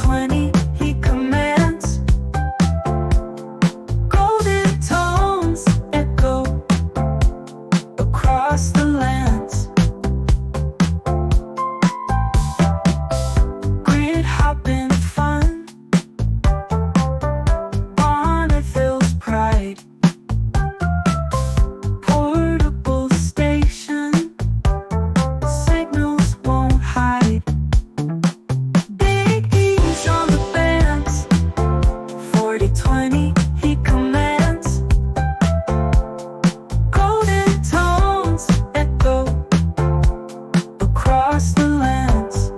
4020 he commands. Golden tones echo across the lands. Grid hopping fun, honor fills pride. Portable station, signals won't hide. Big E's on the bands, 4020 he commands. Golden tones echo across the lands.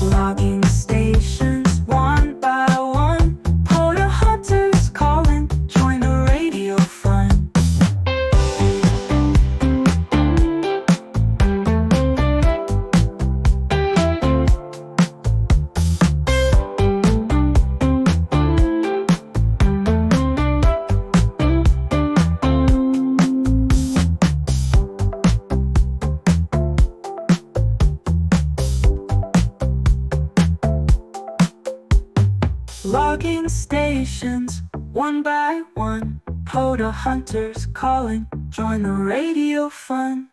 Logging stations one by one, Polar hunters calling, join the radio fun. Logging stations one by one, Polar hunters calling, join the radio fun.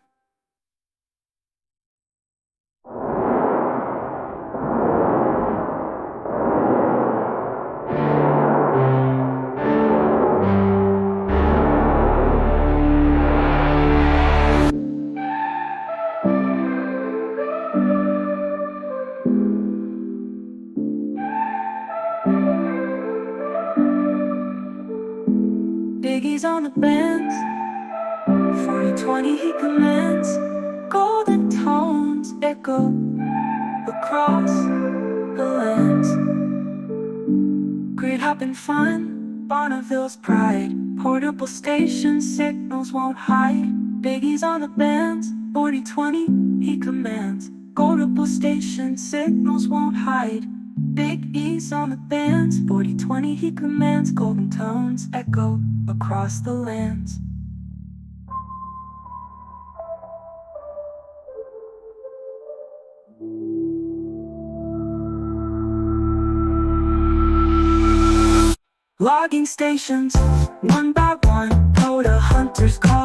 Biggie's on the bands, 4020 he commands. Golden tones echo across the lands. Grid hopping fun, Bonneville's pride. Portable station, signals won't hide. Biggie's on the bands, 4020 he commands. Portable station, signals won't hide. Big E's on the bands, 4020 he commands. Golden tones echo across the lands. Logging stations one by one, Polar hunters call.